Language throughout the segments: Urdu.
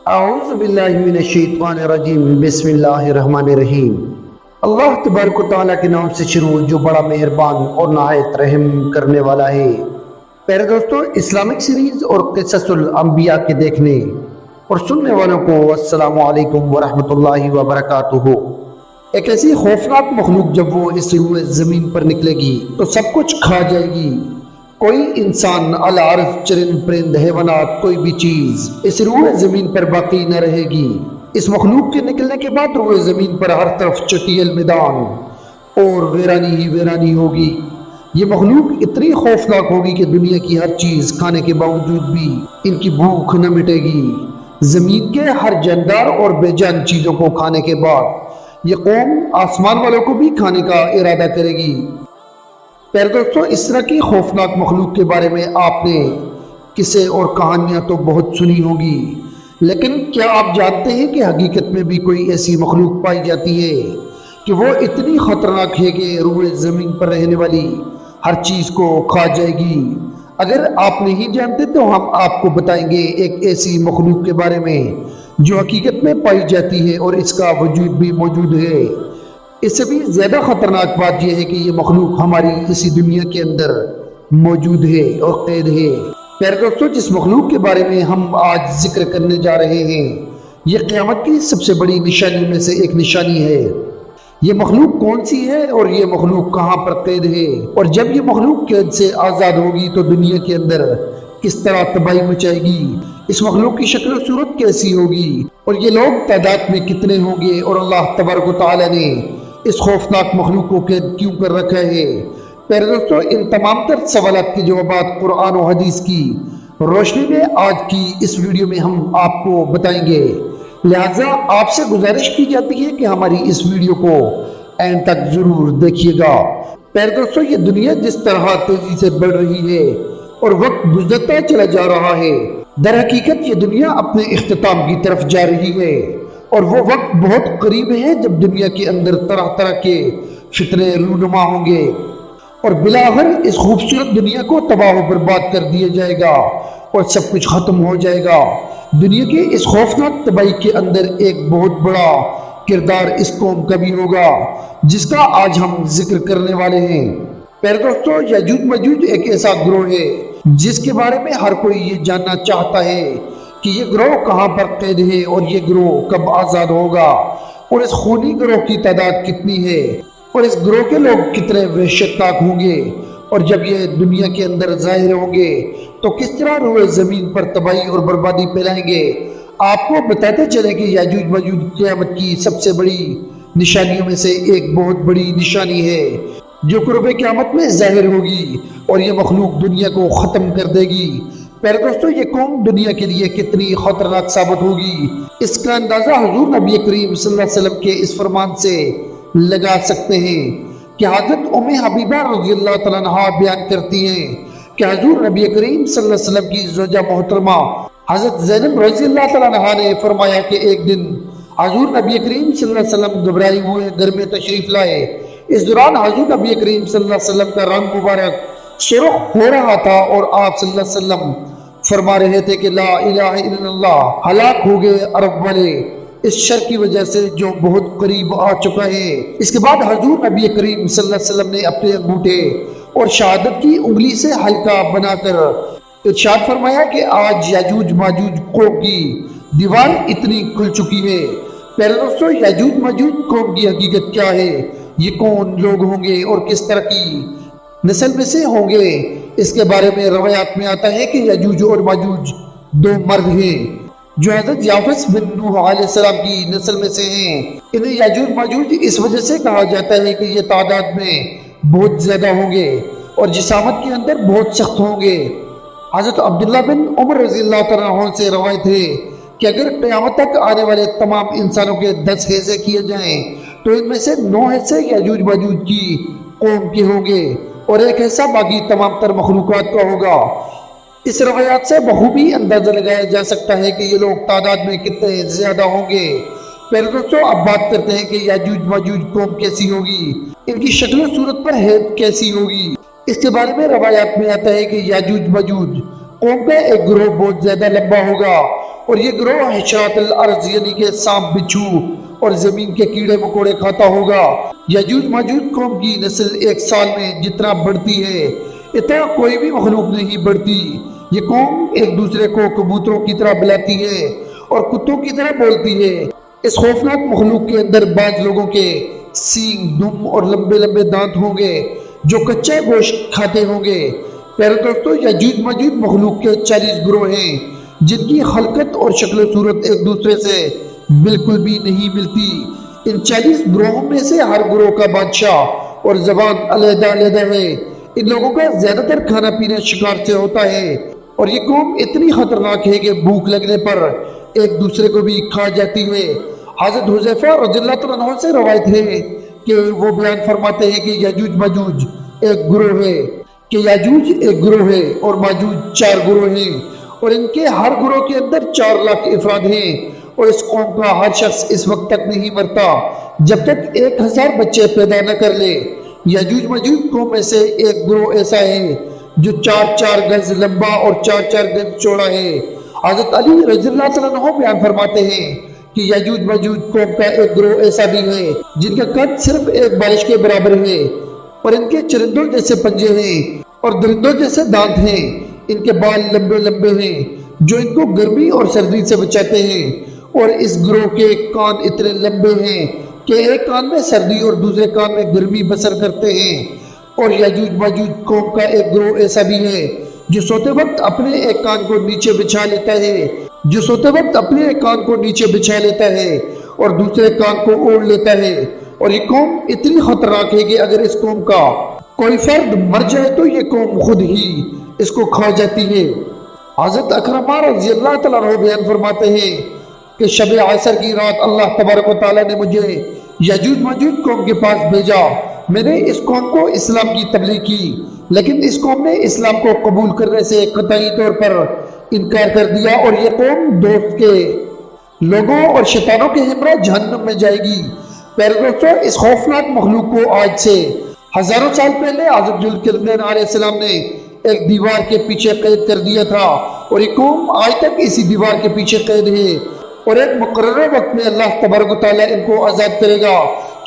اعوذ باللہ من الشیطان الرجیم بسم اللہ الرحمن الرحیم۔ اللہ تبارک و تعالیٰ کے نام سے شروع جو بڑا مہربان اور نہایت رحم کرنے والا ہے۔ پیارے دوستو، اسلامک سیریز اور قصص الانبیاء کے دیکھنے اور سننے والوں کو السلام علیکم ورحمۃ اللہ وبرکاتہ۔ ایک ایسی خوفناک مخلوق جب وہ اس روئے زمین پر نکلے گی تو سب کچھ کھا جائے گی۔ کوئی انسان، العرض، چرند پرند، حیوانات، کوئی بھی چیز اس روئے زمین پر باقی نہ رہے گی۔ اس مخلوق کے نکلنے کے بعد روئے زمین پر ہر طرف چٹیل میدان اور ویرانی ہی ویرانی ہوگی۔ یہ مخلوق اتنی خوفناک ہوگی کہ دنیا کی ہر چیز کھانے کے باوجود بھی ان کی بھوک نہ مٹے گی۔ زمین کے ہر جاندار اور بے جان چیزوں کو کھانے کے بعد یہ قوم آسمان والوں کو بھی کھانے کا ارادہ کرے گی۔ پیارے دوستو، اس طرح کی خوفناک مخلوق کے بارے میں آپ نے قصے اور کہانیاں تو بہت سنی ہوگی، لیکن کیا آپ جانتے ہیں کہ حقیقت میں بھی کوئی ایسی مخلوق پائی جاتی ہے کہ وہ اتنی خطرناک ہے کہ روئے زمین پر رہنے والی ہر چیز کو کھا جائے گی؟ اگر آپ نہیں جانتے تو ہم آپ کو بتائیں گے ایک ایسی مخلوق کے بارے میں جو حقیقت میں پائی جاتی ہے اور اس کا وجود بھی موجود ہے۔ اس سے بھی زیادہ خطرناک بات یہ ہے کہ یہ مخلوق ہماری اسی دنیا کے اندر موجود ہے اور قید ہے۔ پیارے دوستو، جس مخلوق کے بارے میں ہم آج ذکر کرنے جا رہے ہیں یہ قیامت کی سب سے بڑی نشانی میں سے ایک نشانی ہے۔ یہ مخلوق کون سی ہے اور یہ مخلوق کہاں پر قید ہے، اور جب یہ مخلوق قید سے آزاد ہوگی تو دنیا کے اندر کس طرح تباہی مچائے گی، اس مخلوق کی شکل و صورت کیسی ہوگی، اور یہ لوگ تعداد میں کتنے ہوں گے، اور اللہ تبارک و تعالیٰ نے اس خوفناک مخلوق کو قید کیوں کر رکھا ہے۔ پیارے دوستو، ان تمام تر سوالات کے جوابات قرآن و حدیث کی روشنی میں آج کی اس ویڈیو میں ہم آپ کو بتائیں گے، لہٰذا آپ سے گزارش کی جاتی ہے کہ ہماری اس ویڈیو کو اینڈ تک ضرور دیکھیے گا۔ پیارے دوستو، یہ دنیا جس طرح تیزی سے بڑھ رہی ہے اور وقت گزرتا چلا جا رہا ہے، در حقیقت یہ دنیا اپنے اختتام کی طرف جا رہی ہے، اور وہ وقت بہت قریب ہے جب دنیا کے اندر طرح طرح کے فتنے رونما ہوں گے اور بلاخر اس خوبصورت دنیا کو تباہ و برباد کر دیا جائے گا اور سب کچھ ختم ہو جائے گا۔ دنیا کے اس خوفناک تباہی کے اندر ایک بہت بڑا کردار اس قوم کا بھی ہوگا جس کا آج ہم ذکر کرنے والے ہیں۔ پیارے دوستو، یاجوج ماجوج ایک ایسا گروہ ہے جس کے بارے میں ہر کوئی یہ جاننا چاہتا ہے کہ یہ گروہ کہاں پر قید ہے اور یہ گروہ کب آزاد ہوگا، اور اس خونی گروہ کی تعداد کتنی ہے، اور اس گروہ کے لوگ کتنے وحشتناک ہوں گے، اور جب یہ دنیا کے اندر ظاہر ہوں گے تو کس طرح روئے زمین پر تباہی اور بربادی پھیلائیں گے۔ آپ کو بتاتے چلیں کہ یاجوج ماجوج قیامت کی سب سے بڑی نشانیوں میں سے ایک بہت بڑی نشانی ہے جو قرب قیامت میں ظاہر ہوگی، اور یہ مخلوق دنیا کو ختم کر دے گی۔ پیارے دوستو، یہ قوم دنیا کے لیے کتنی خطرناک ثابت ہوگی، اس کا اندازہ حضور نبی کریم صلی اللہ علیہ وسلم کے اس فرمان سے لگا سکتے ہیں کہ حضرت ام حبیبہ رضی اللہ تعالیٰ عنہا بیان کرتی ہیں کہ حضور نبی کریم صلی اللہ علیہ وسلم کی زوجہ محترمہ حضرت زینب رضی اللہ تعالیٰ عنہا نے فرمایا کہ ایک دن حضور نبی کریم صلی اللہ علیہ وسلم گھبرائے ہوئے گھر میں تشریف لائے۔ اس دوران حضور نبی کریم صلی اللہ علیہ وسلم کا رنگ مبارک سرخ ہو رہا تھا، اور آپ صلی اللہ علیہ وسلم فرما رہے تھے کہ لا الہ الا اللہ، ہلاک ہو گئے عرب والے اس شر کی وجہ سے جو بہت قریب آ چکا ہے۔ اس کے بعد حضور نبی کریم صلی اللہ علیہ وسلم نے اپنے انگوٹھے اور شہادت کی انگلی سے حلقہ بنا کر ارشاد فرمایا کہ آج یاجوج ماجوج قوم کی دیوار اتنی کھل چکی ہے۔ پیارے دوستو، یاجوج ماجوج قوم کی حقیقت کیا ہے، یہ کون لوگ ہوں گے اور کس طرح کی نسل میں سے ہوں گے، اس کے بارے میں روایات میں آتا ہے کہ یاجوج اور ماجوج دو مرد ہیں جو حضرت یافس بن نوح علیہ السلام کی نسل میں سے ہیں۔ انہیں یاجوج ماجوج اس وجہ سے کہا جاتا ہے کہ یہ تعداد میں بہت زیادہ ہوں گے اور جسامت کے اندر بہت سخت ہوں گے۔ حضرت عبداللہ بن عمر رضی اللہ تعالیٰ عنہ سے روایت ہے کہ اگر قیامت تک آنے والے تمام انسانوں کے 10 حصے کیے جائیں تو ان میں سے 9 حصے یاجوج ماجوج کی قوم کے ہوں گے اور ایک حصہ باقی تمام تر مخلوقات کا ہوگا۔ اس روایات سے بخوبی اندازہ لگایا جا سکتا ہے کہ یہ لوگ تعداد میں کتنے زیادہ ہوں گے۔ پہلے دوستو، اب بات کرتے ہیں کہ یاجوج ماجوج قوم کیسی ہوگی، ان کی شکل و صورت پر حیرت کیسی ہوگی۔ اس کے بارے میں روایات میں آتا ہے کہ یاجوج ماجوج قوم کا ایک گروہ بہت زیادہ لمبا ہوگا اور یہ گروہ حشرات الارض یعنی کہ سانپ بچھو اور زمین کے کیڑے مکوڑے کھاتا ہوگا۔ یاجوج ماجوج قوم کی نسل ایک سال میں جتنا بڑھتی ہے اتنا کوئی بھی مخلوق نہیں بڑھتی۔ یہ قوم ایک دوسرے کو کبوتروں کی طرح بلاتی ہے اور کتوں کی طرح بولتی ہے۔ اس خوفناک مخلوق کے اندر بعض لوگوں کے سینگ، دم اور لمبے لمبے دانت ہوں گے جو کچا گوشت کھاتے ہوں گے۔ پیارے دوستو، یاجوج ماجوج مخلوق کے 40 گروہ ہیں جن کی خلقت اور شکل و صورت ایک دوسرے سے بالکل بھی نہیں ملتی۔ ان 40 گروہوں میں سے ہر گروہ کا بادشاہ اور زبان علیحدہ علیحدہ ہے۔ ان لوگوں کا زیادہ تر کھانا پینا شکار سے ہوتا ہے اور یہ قوم اتنی خطرناک ہے کہ بھوک لگنے پر ایک دوسرے کو بھی کھا جاتی ہے۔ حضرت حذیفہ رضی اللہ تعالیٰ عنہ سے روایت ہے کہ وہ بیان فرماتے ہیں کہ یاجوج ماجوج ایک گروہ ہے، کہ یاجوج ایک گروہ ہے اور ماجوج 4 گروہ ہیں، اور ان کے ہر گروہ کے اندر 4 لاکھ افراد ہیں، اور اس قوم کا ہر شخص اس وقت تک نہیں مرتا جب تک 1000 بچے پیدا نہ کر لے۔ یاجوج ماجوج قوم میں سے ایک گروہ ایسا ہے جو 4 گز لمبا اور 4 گز چوڑا ہے۔ حضرت علی رضی اللہ تعالیٰ عنہ بیان فرماتے ہیں کہ یاجوج ماجوج قوم کا ایک گروہ ایسا بھی ہے جن کا قد صرف ایک بارش کے برابر ہے، اور ان کے چرندوں جیسے پنجے ہیں اور درندوں جیسے دانت ہیں۔ ان کے بال لمبے لمبے ہیں جو ان کو گرمی اور سردی سے بچاتے ہیں، اور اس گروہ کے کان اتنے لمبے ہیں کہ ایک کان میں سردی اور دوسرے کان میں گرمی بسر کرتے ہیں۔ اور یاجوج ماجوج قوم کا ایک گروہ ایسا بھی ہے جو سوتے وقت اپنے ایک کان کو نیچے بچھا لیتا ہے اور دوسرے کان کو اوڑھ لیتا ہے۔ اور یہ قوم اتنی خطرناک ہے کہ اگر اس قوم کا کوئی فرد مر جائے تو یہ قوم خود ہی اس کو کھا جاتی ہے۔ حضرت اکرمہ رضی اللہ تعالیٰ عنہ بیان فرماتے ہیں کہ شب عصر کی رات اللہ تبارک و تعالیٰ نے مجھے یاجوج ماجوج قوم کے پاس بھیجا۔ میں نے اس قوم کو اسلام کی تبلیغ کی، لیکن اس قوم نے اسلام کو قبول کرنے سے قطعی طور پر انکار کر دیا، اور یہ قوم دوست کے لوگوں اور شیطانوں کے ہمراہ جہنم میں جائے گی۔ پیارے دوستو، اس خوفناک مخلوق کو آج سے ہزاروں سال پہلے حضرت ذوالقرنین علیہ السلام نے ایک دیوار کے پیچھے قید کر دیا تھا، اور یہ قوم آج تک اسی دیوار کے پیچھے قید ہے، اور ایک مقررہ وقت میں اللہ تبارک و تعالیٰ ان کو آزاد کرے گا۔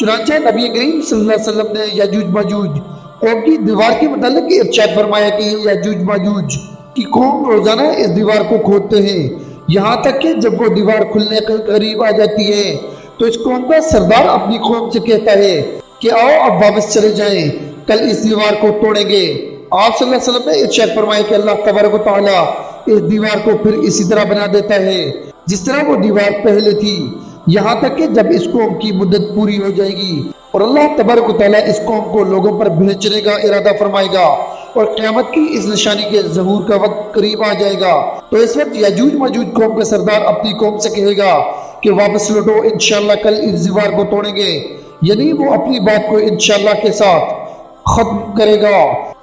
چنانچہ نبی کریم صلی اللہ علیہ وسلم نے یاجوج ماجوج قوم کی دیوار کے متعلق ارشاد فرمایا کہ یاجوج ماجوج کی قوم روزانہ اس دیوار کو کھودتے ہیں، یہاں تک کہ جب وہ دیوار کھلنے کے قریب آ جاتی ہے تو اس قوم کا سردار اپنی قوم سے کہتا ہے کہ آؤ اب واپس چلے جائیں، کل اس دیوار کو توڑیں گے۔ آپ صلی اللہ علیہ وسلم نے ارشاد فرمایا کہ اللہ تبارک و تعالیٰ اس دیوار کو پھر اسی طرح بنا دیتا ہے جس طرح وہ دیوار پہلے تھی، یہاں تک کہ جب اس قوم کی مدت پوری ہو جائے گی اور اللہ تبارک و تعالیٰ اس قوم کو لوگوں پر بھیجنے کا ارادہ فرمائے گا اور قیامت کی اس نشانی کے ظہور کا وقت قریب آ جائے گا، تو اس وقت یاجوج ماجوج قوم کا سردار اپنی قوم سے کہے گا کہ واپس لوٹو، انشاءاللہ کل اس دیوار کو توڑیں گے، یعنی وہ اپنی بات کو انشاءاللہ کے ساتھ ختم کرے گا۔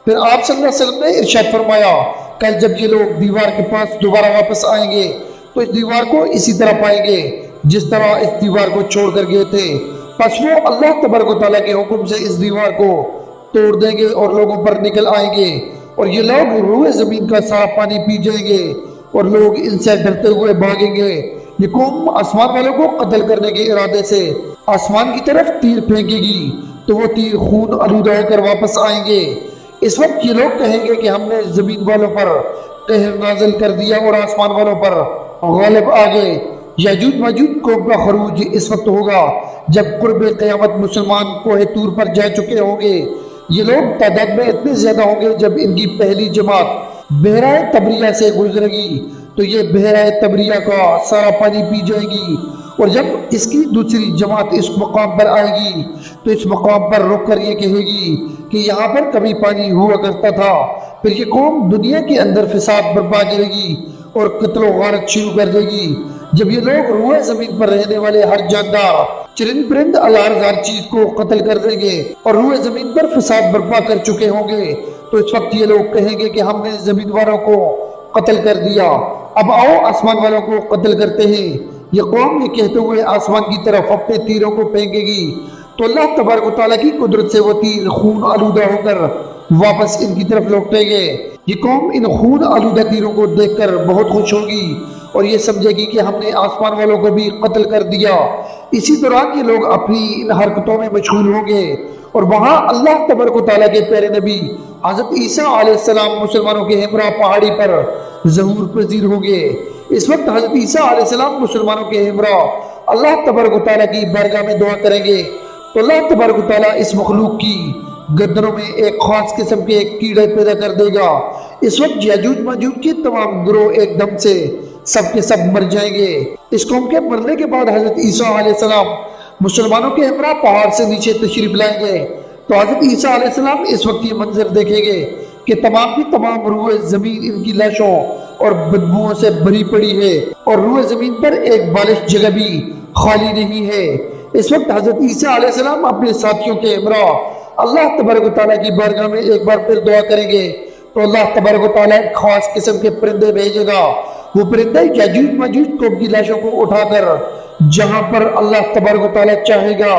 پھر آپ صلی اللہ علیہ وسلم نے ارشاد فرمایا کل جب یہ لوگ دیوار کے پاس دوبارہ واپس آئیں گے تو اس دیوار کو اسی طرح پائیں گے جس طرح اس دیوار کو چھوڑ کر گئے تھے، پس وہ اللہ تبارک و تعالیٰ کے حکم سے اس دیوار کو توڑ دیں گے اور لوگوں پر نکل آئیں گے، اور یہ لوگ روئے زمین کا سارا پانی پی جائیں گے اور لوگ ان سے ڈرتے ہوئے بھاگیں گے۔ یہ قوم آسمان والوں کو قتل کرنے کے ارادے سے آسمان کی طرف تیر پھینکے گی تو وہ تیر خون آلودہ ہو کر واپس آئیں گے۔ اس وقت یہ لوگ کہیں گے کہ ہم نے زمین والوں پر قہر نازل کر دیا اور آسمان والوں پر غالب آ گئے۔ یاجوج ماجوج قوم کا خروج اس وقت ہوگا جب قرب قیامت مسلمان کوہ طور پر جا چکے ہوں گے۔ یہ لوگ تعداد میں اتنے زیادہ ہوں گے جب ان کی پہلی جماعت بحیرہ تبریہ سے گزرے گی تو یہ بحیرہ تبریہ کا سارا پانی پی جائے گی، اور جب اس کی دوسری جماعت اس مقام پر آئے گی تو اس مقام پر رک کر یہ کہے گی کہ یہاں پر کبھی پانی ہوا کرتا تھا۔ پھر یہ قوم دنیا کے اندر فساد برپا کرے گی اور قتل و غارت شروع کر دے گی۔ جب یہ لوگ روئے زمین پر رہنے والے ہر جاندار چرند پرند ہر چیز کو قتل کر دیں گے اور روئے زمین پر فساد برپا کر چکے ہوں گے، تو اس وقت یہ لوگ کہیں گے کہ ہم نے زمین والوں کو قتل کر دیا، اب آؤ آسمان والوں کو قتل کرتے ہیں۔ یہ قوم یہ کہتے ہوئے آسمان کی طرف اپنے تیروں کو پھینکے گی تو اللہ تبارک و تعالیٰ کی قدرت سے وہ تیر خون آلودہ ہو کر واپس ان کی طرف لوٹیں گے۔ یہ قوم ان خون آلودہ تیروں کو دیکھ کر بہت خوش ہوگی اور یہ سمجھے گی کہ ہم نے آسمان والوں کو بھی قتل کر دیا۔ اسی دوران یہ لوگ اپنی ان حرکتوں میں مشغول ہوں گے اور وہاں اللہ تبارک و تعالیٰ کے پیارے نبی حضرت عیسیٰ علیہ السلام مسلمانوں کے ہمراہ پہاڑی پر ظہور پذیر ہوں گے۔ اس وقت حضرت عیسیٰ علیہ السلام مسلمانوں کے ہمراہ اللہ تبارک و تعالیٰ کی بارگاہ میں دعا کریں گے تو اللہ تبارک و تعالیٰ اس مخلوق کی گردنوں میں ایک خاص قسم کے کیڑے پیدا کر دے گا۔ اس وقت یاجوج ماجوج کے تمام گروہ ایک دم سے سب کے سب مر جائیں گے۔ اس قوم کے مرنے کے بعد حضرت عیسیٰ علیہ السلام مسلمانوں کے ہمراہ پہاڑ سے نیچے تشریف لائیں گے تو حضرت عیسیٰ علیہ السلام اس وقت یہ منظر دیکھیں گے کہ تمام کی تمام روح زمین ان کی لاشوں اور بدبوؤں سے بھری پڑی ہے اور روح زمین پر ایک بالش جگہ بھی خالی نہیں ہے۔ اس وقت حضرت عیسیٰ علیہ السلام اپنے ساتھیوں کے ہمراہ اللہ تبارک و تعالیٰ کی بارگاہ میں ایک بار پھر دعا کریں گے تو اللہ تبارک و تعالیٰ ایک خاص قسم کے پرندے بھیجے گا۔ وہ پرندے یاجوج ماجوج قوم کی لاشوں کو اٹھا کر جہاں پر اللہ تبارک و تعالیٰ چاہے گا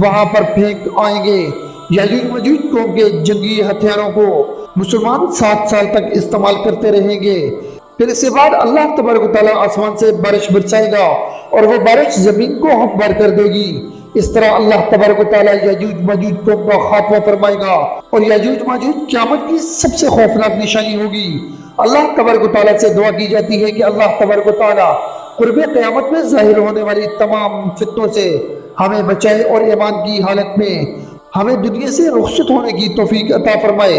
وہاں پر پھینک آئیں گے۔ یاجوج ماجوج قوم کے جنگی ہتھیاروں کو مسلمان 7 سال تک استعمال کرتے رہیں گے۔ پھر اس کے بعد اللہ تبارک و تعالیٰ آسمان سے بارش برسائے گا اور وہ بارش زمین کو ہموار کر دے گی۔ اس طرح اللہ تبارک و تعالیٰ یاجوج ماجوج قوم کا خاتمہ فرمائے گا اور یاجوج ماجوج قیامت کی سب سے خوفناک نشانی ہوگی۔ اللہ تبارک و تعالیٰ سے دعا کی جاتی ہے کہ اللہ تبارک و تعالیٰ قرب قیامت میں ظاہر ہونے والی تمام فتنوں سے ہمیں بچائے اور ایمان کی حالت میں ہمیں دنیا سے رخصت ہونے کی توفیق عطا فرمائے۔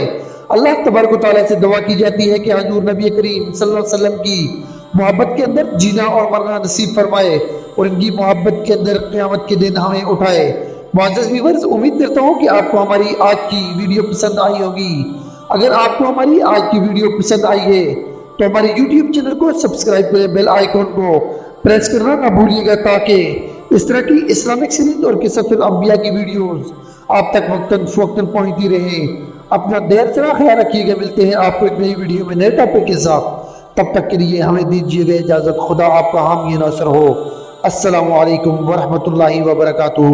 اللہ تبارک و تعالیٰ سے دعا کی جاتی ہے کہ حضور نبی کریم صلی اللہ علیہ وسلم کی محبت کے اندر جینا اور مرنا نصیب فرمائے اور ان کی محبت کے اندر قیامت کے دن ہمیں اٹھائے۔ معزز ویورز، امید کرتا ہوں کہ آپ کو ہماری آج کی ویڈیو پسند آئی ہوگی۔ اگر آپ کو ہماری آج کی ویڈیو پسند آئی ہے تو ہمارے یوٹیوب چینل کو سبسکرائب کریں، بیل آئیکن کو پریس کرنا نہ بھولیے گا تاکہ اس طرح کی اسلامک سیریز اور قصص الانبیاء کی ویڈیوز آپ تک وقتاً فوقتاً پہنچتی رہیں۔ اپنا دیر سرا خیال رکھیے گا۔ ملتے ہیں آپ کو ایک نئی ویڈیو میں نئے ٹاپک کے ساتھ۔ تب تک کے لیے ہمیں دیجیے گا اجازت۔ خدا آپ کا حامی ناصر ہو۔ السلام علیکم ورحمۃ اللہ وبرکاتہ۔